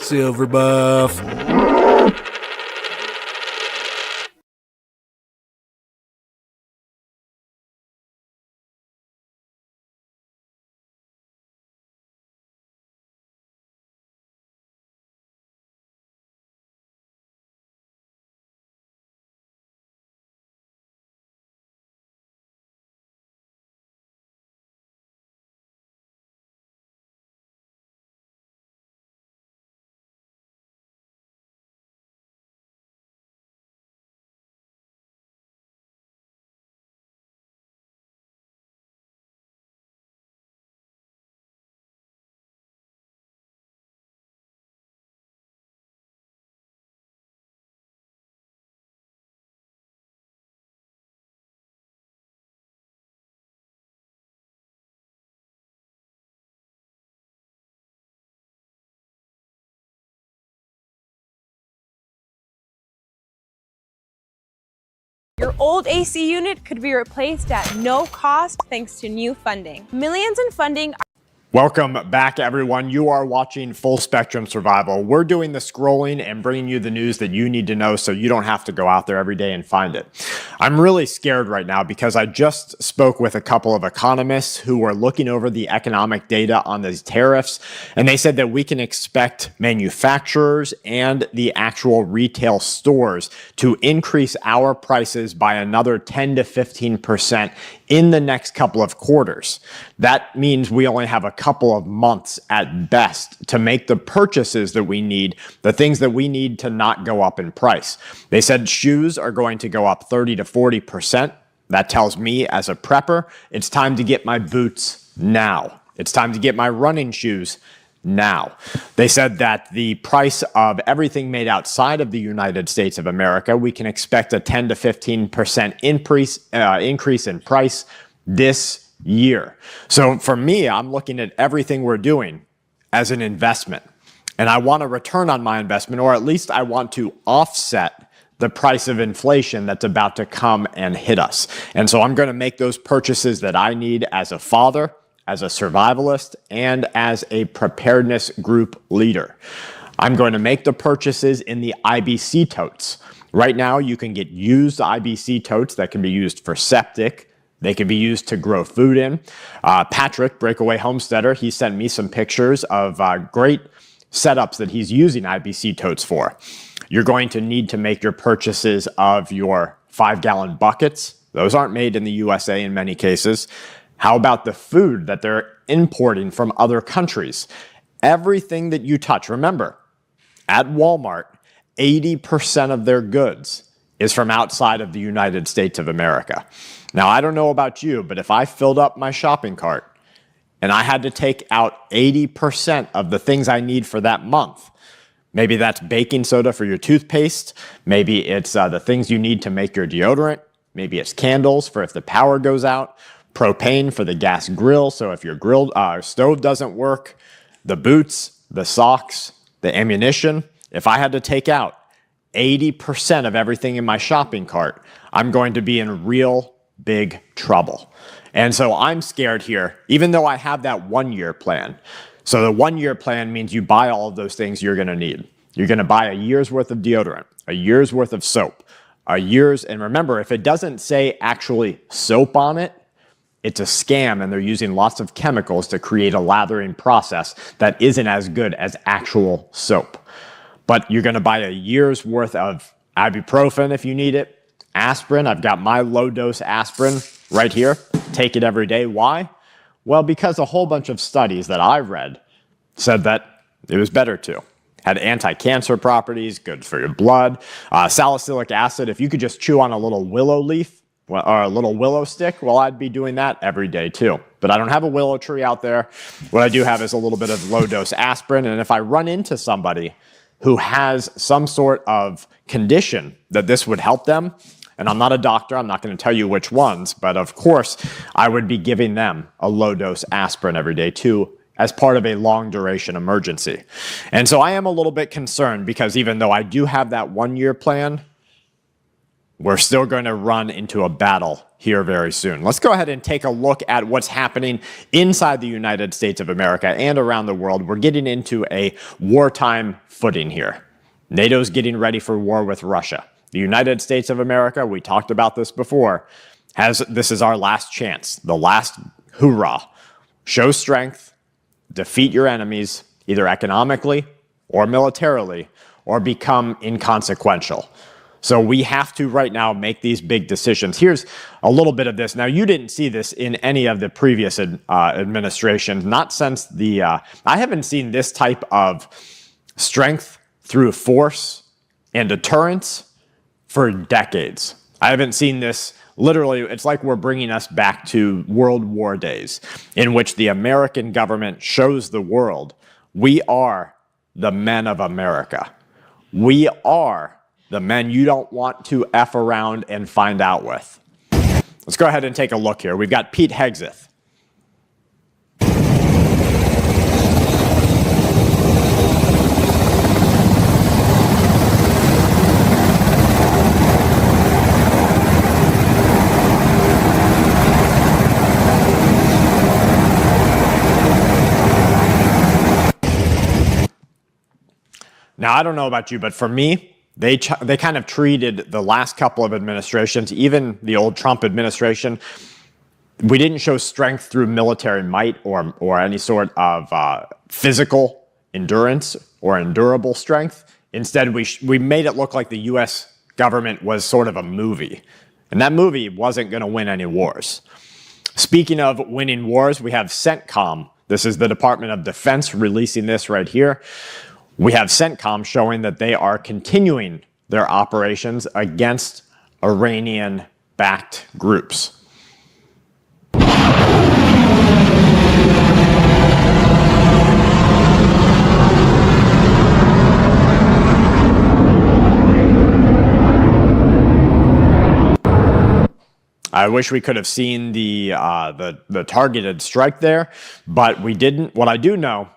Silver buff. Your old AC unit could be replaced at no cost thanks to new funding. Millions in funding Welcome back, everyone. You are watching Full Spectrum Survival. We're doing the scrolling and bringing you the news that you need to know so you don't have to go out there every day and find it. I'm really scared right now because I just spoke with a couple of economists who were looking over the economic data on these tariffs, and they said that we can expect manufacturers and the actual retail stores to increase our prices by another 10 to 15% in the next couple of quarters. That means we only have a couple of months at best to make the purchases that we need, the things that we need to not go up in price. They said shoes are going to go up 30 to 40%. That tells me as a prepper, it's time to get my boots now. It's time to get my running shoes now. They said that the price of everything made outside of the United States of America, we can expect a 10 to 15% increase in price this year. So for me, I'm looking at everything we're doing as an investment. And I want a return on my investment, or at least I want to offset the price of inflation that's about to come and hit us. And so I'm going to make those purchases that I need as a father, as a survivalist, and as a preparedness group leader. I'm going to make the purchases in the IBC totes. Right now, you can get used IBC totes that can be used for septic. They can be used to grow food in. Patrick, Breakaway Homesteader, he sent me some pictures of great setups that he's using IBC totes for. You're going to need to make your purchases of your 5-gallon buckets. Those aren't made in the USA in many cases. How about the food that they're importing from other countries? Everything that you touch, remember, at Walmart, 80% of their goods is from outside of the United States of America. Now, I don't know about you, but if I filled up my shopping cart and I had to take out 80% of the things I need for that month, maybe that's baking soda for your toothpaste, maybe it's the things you need to make your deodorant, maybe it's candles for if the power goes out, propane for the gas grill, so if your stove doesn't work, the boots, the socks, the ammunition. If I had to take out 80% of everything in my shopping cart, I'm going to be in real big trouble. And so I'm scared here, even though I have that 1-year plan. So the 1-year plan means you buy all of those things you're going to need. You're going to buy a year's worth of deodorant, a year's worth of soap, and remember, if it doesn't say actually soap on it, it's a scam, and they're using lots of chemicals to create a lathering process that isn't as good as actual soap. But you're going to buy a year's worth of ibuprofen if you need it, aspirin. I've got my low-dose aspirin right here. Take it every day. Why? Well, because a whole bunch of studies that I read said that it was better to. Had anti-cancer properties, good for your blood. Salicylic acid, if you could just chew on a little willow leaf, or a little willow stick, well, I'd be doing that every day too. But I don't have a willow tree out there. What I do have is a little bit of low-dose aspirin, and if I run into somebody who has some sort of condition that this would help them, and I'm not a doctor, I'm not going to tell you which ones, but of course, I would be giving them a low-dose aspirin every day too, as part of a long-duration emergency. And so I am a little bit concerned because even though I do have that 1-year plan, we're still going to run into a battle here very soon. Let's go ahead and take a look at what's happening inside the United States of America and around the world. We're getting into a wartime footing here. NATO's getting ready for war with Russia. The United States of America, we talked about this before, this is our last chance, the last hoorah. Show strength, defeat your enemies, either economically or militarily, or become inconsequential. So we have to right now make these big decisions. Here's a little bit of this. Now, you didn't see this in any of the previous administrations, not since I haven't seen this type of strength through force and deterrence for decades. I haven't seen this. Literally, it's like we're bringing us back to World War days, in which the American government shows the world, we are the men of America. We are the men you don't want to F around and find out with. Let's go ahead and take a look here. We've got Pete Hegseth. Now, I don't know about you, but for me, they kind of treated the last couple of administrations, even the old Trump administration, we didn't show strength through military might or any sort of physical endurance or endurable strength. Instead, we made it look like the U.S. government was sort of a movie. And that movie wasn't going to win any wars. Speaking of winning wars, we have CENTCOM. This is the Department of Defense releasing this right here. We have CENTCOM showing that they are continuing their operations against Iranian-backed groups. I wish we could have seen the targeted strike there, but we didn't. What I do know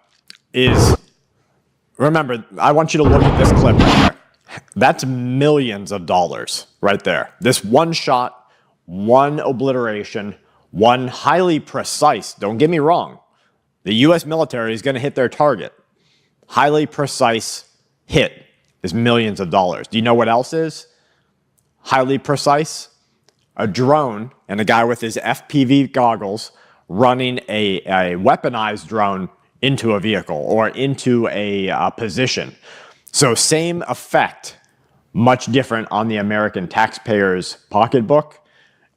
is, remember, I want you to look at this clip right there. That's millions of dollars right there. This one shot, one obliteration, one highly precise, don't get me wrong, the U.S. military is going to hit their target. Highly precise hit is millions of dollars. Do you know what else is highly precise? A drone and a guy with his FPV goggles running a weaponized drone into a vehicle or into a position. So same effect, much different on the American taxpayer's pocketbook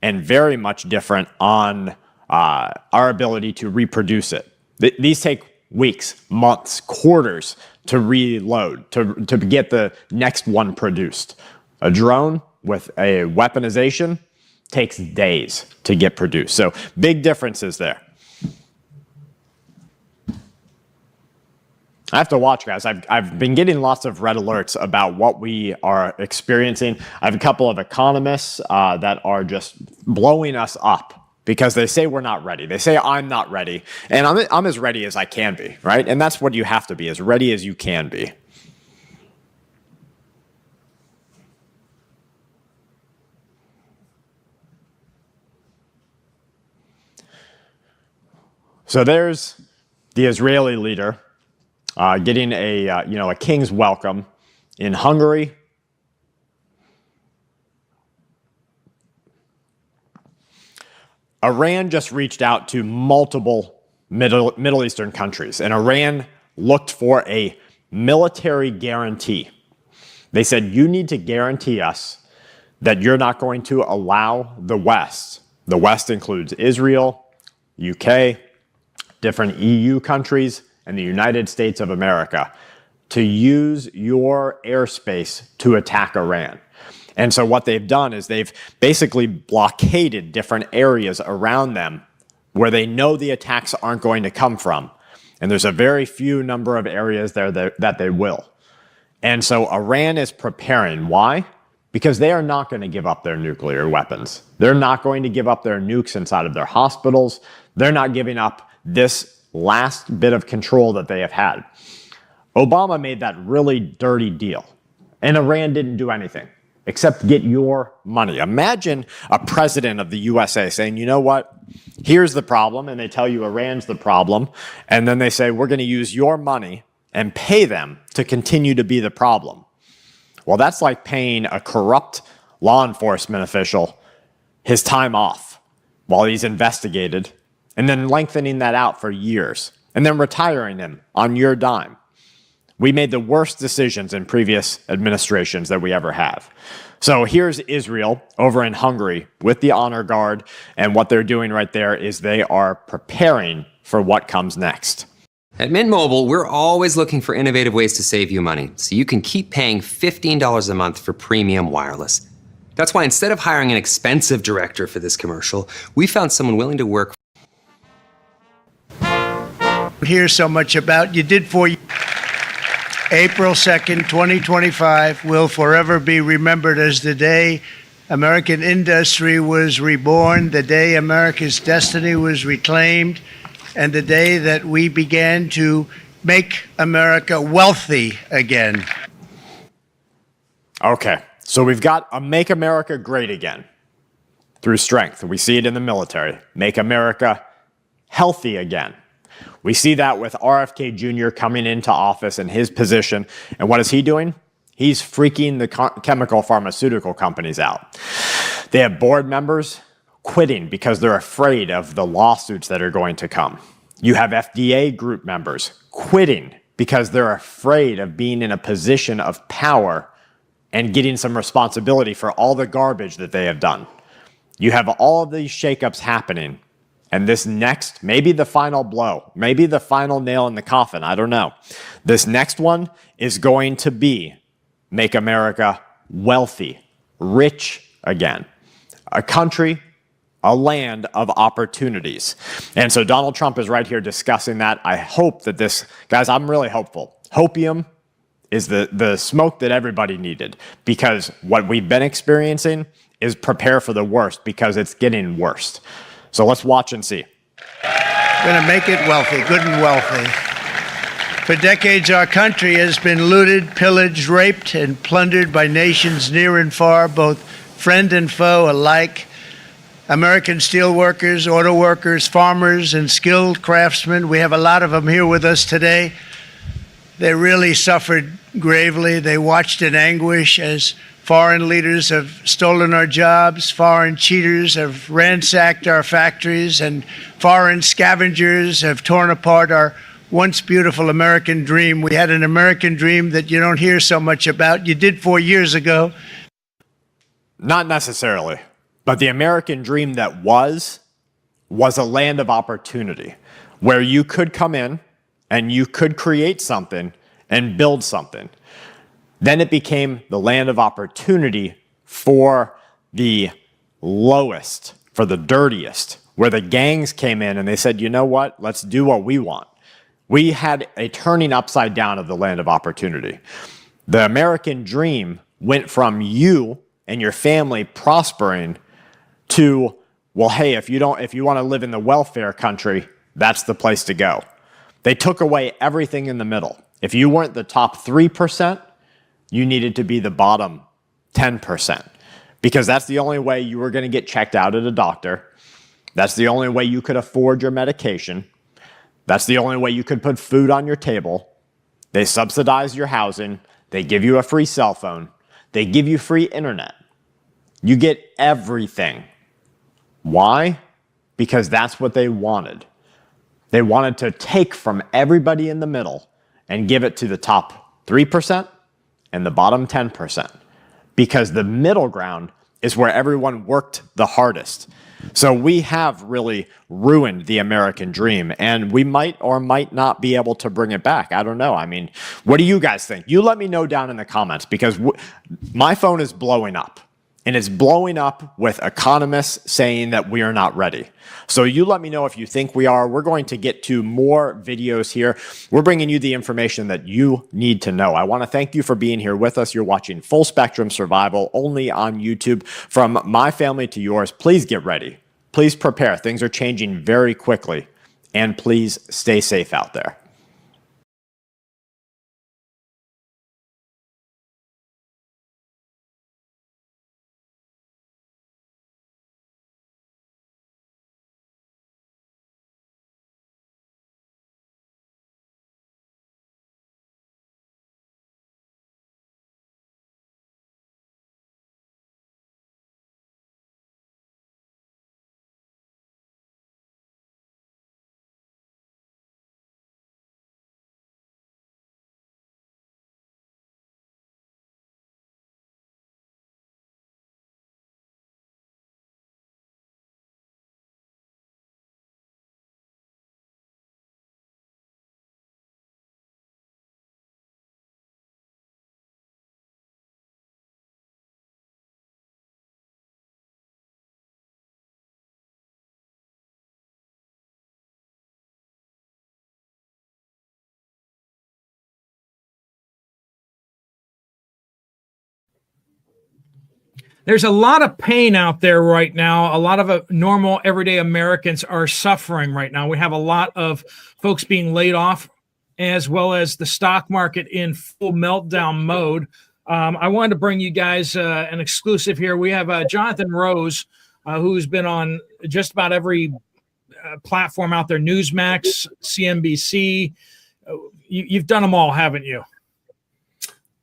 and very much different on our ability to reproduce it. These take weeks, months, quarters to reload, to get the next one produced. A drone with a weaponization takes days to get produced. So big differences there. I have to watch, guys. I've been getting lots of red alerts about what we are experiencing. I have a couple of economists that are just blowing us up because they say we're not ready. They say I'm not ready. And I'm as ready as I can be, right? And that's what you have to be, as ready as you can be. So there's the Israeli leader getting a king's welcome in Hungary. Iran just reached out to multiple Middle Eastern countries, and Iran looked for a military guarantee. They said, you need to guarantee us that you're not going to allow the West includes Israel, UK, different EU countries, and the United States of America, to use your airspace to attack Iran. And so what they've done is they've basically blockaded different areas around them where they know the attacks aren't going to come from. And there's a very few number of areas there that they will. And so Iran is preparing. Why? Because they are not going to give up their nuclear weapons. They're not going to give up their nukes inside of their hospitals. They're not giving up this last bit of control that they have had. Obama made that really dirty deal, and Iran didn't do anything except get your money. Imagine a president of the USA saying, you know what, here's the problem, and they tell you Iran's the problem, and then they say, we're going to use your money and pay them to continue to be the problem. Well, that's like paying a corrupt law enforcement official his time off while he's investigated, and then lengthening that out for years, and then retiring him on your dime. We made the worst decisions in previous administrations that we ever have. So here's Israel over in Hungary with the honor guard, and what they're doing right there is they are preparing for what comes next. At Mint Mobile, we're always looking for innovative ways to save you money, so you can keep paying $15 a month for premium wireless. That's why instead of hiring an expensive director for this commercial, we found someone willing to work. Hear so much about you did for you. April 2nd, 2025 will forever be remembered as the day American industry was reborn, the day America's destiny was reclaimed, and the day that we began to make America wealthy again. Okay, so we've got a Make America Great Again through strength. We see it in the military. Make America healthy again. We see that with RFK Jr. coming into office in his position. And what is he doing? He's freaking the chemical pharmaceutical companies out. They have board members quitting because they're afraid of the lawsuits that are going to come. You have FDA group members quitting because they're afraid of being in a position of power and getting some responsibility for all the garbage that they have done. You have all of these shakeups happening, and this next, maybe the final blow, maybe the final nail in the coffin, I don't know. This next one is going to be make America wealthy, rich again. A country, a land of opportunities. And so Donald Trump is right here discussing that. I hope that this, guys, I'm really hopeful. Hopium is the smoke that everybody needed, because what we've been experiencing is prepare for the worst, because it's getting worse. So let's watch and see. Going to make it wealthy, good and wealthy. For decades, our country has been looted, pillaged, raped, and plundered by nations near and far, both friend and foe alike. American steelworkers, auto workers, farmers, and skilled craftsmen. We have a lot of them here with us today. They really suffered gravely. They watched in anguish as foreign leaders have stolen our jobs, foreign cheaters have ransacked our factories, and foreign scavengers have torn apart our once beautiful American dream. We had an American dream that you don't hear so much about. You did 4 years ago. Not necessarily, but the American dream that was a land of opportunity where you could come in and you could create something and build something. Then it became the land of opportunity for the lowest, for the dirtiest, where the gangs came in and they said, you know what, let's do what we want. We had a turning upside down of the land of opportunity. The American dream went from you and your family prospering to, well, hey, if you want to live in the welfare country, that's the place to go. They took away everything in the middle. If you weren't the top 3%, you needed to be the bottom 10%, because that's the only way you were going to get checked out at a doctor. That's the only way you could afford your medication. That's the only way you could put food on your table. They subsidize your housing. They give you a free cell phone. They give you free internet. You get everything. Why? Because that's what they wanted. They wanted to take from everybody in the middle and give it to the top 3% and the bottom 10%, because the middle ground is where everyone worked the hardest. So we have really ruined the American dream, and we might or might not be able to bring it back. I don't know. I mean, what do you guys think? You let me know down in the comments, because my phone is blowing up, and it's blowing up with economists saying that we are not ready. So you let me know if you think we are. We're going to get to more videos here. We're bringing you the information that you need to know. I want to thank you for being here with us. You're watching Full Spectrum Survival only on YouTube. From my family to yours, please get ready. Please prepare. Things are changing very quickly. And please stay safe out there. There's a lot of pain out there right now. A lot of normal, everyday Americans are suffering right now. We have a lot of folks being laid off, as well as the stock market in full meltdown mode. I wanted to bring you guys an exclusive here. We have Jonathan Rose, who's been on just about every platform out there, Newsmax, CNBC. You've done them all, haven't you?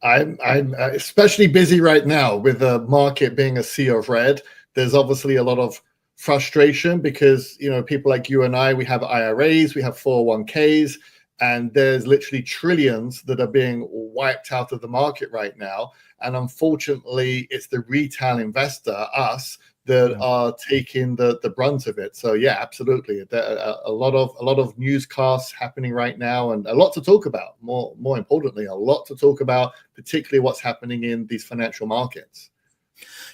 I'm especially busy right now with the market being a sea of red. There's obviously a lot of frustration because, people like you and I, we have IRAs, we have 401ks, and there's literally trillions that are being wiped out of the market right now. And unfortunately, it's the retail investor, us, that are taking the brunt of it. So yeah, absolutely. A lot of newscasts happening right now, and a lot to talk about. More importantly, a lot to talk about, particularly what's happening in these financial markets.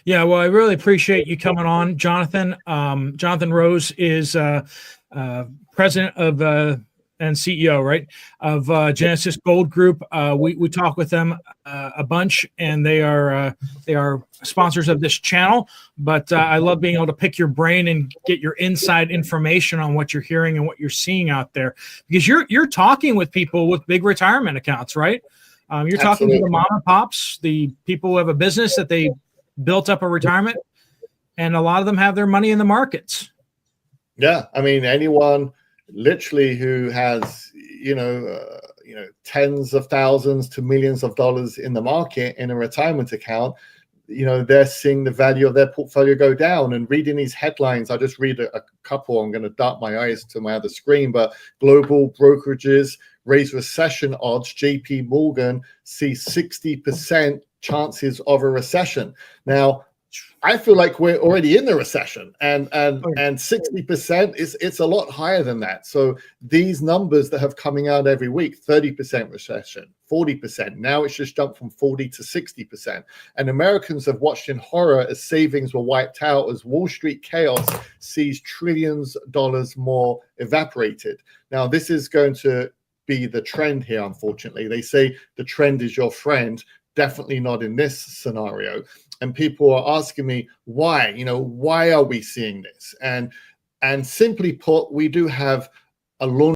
Yeah, well, I really appreciate you coming on, Jonathan. Jonathan Rose is president of and CEO, right, of Genesis Gold Group. We talk with them a bunch, and they are sponsors of this channel. But I love being able to pick your brain and get your inside information on what you're hearing and what you're seeing out there, because you're talking with people with big retirement accounts, right? You're talking to the mom and pops, the people who have a business that they built up a retirement, and a lot of them have their money in the markets. Yeah, I mean, anyone literally who has tens of thousands to millions of dollars in the market in a retirement account, they're seeing the value of their portfolio go down. And reading these headlines, I just read a couple. I'm going to dart my eyes to my other screen, but global brokerages raise recession odds. JP Morgan sees 60% chances of a recession. Now, I feel like we're already in the recession, and 60% it's a lot higher than that. So these numbers that have coming out every week, 30% recession, 40%. Now it's just jumped from 40 to 60%. And Americans have watched in horror as savings were wiped out, as Wall Street chaos sees trillions of dollars more evaporated. Now this is going to be the trend here, unfortunately. They say the trend is your friend. Definitely not in this scenario. And people are asking me why, why are we seeing this? And simply put, we do have a laundry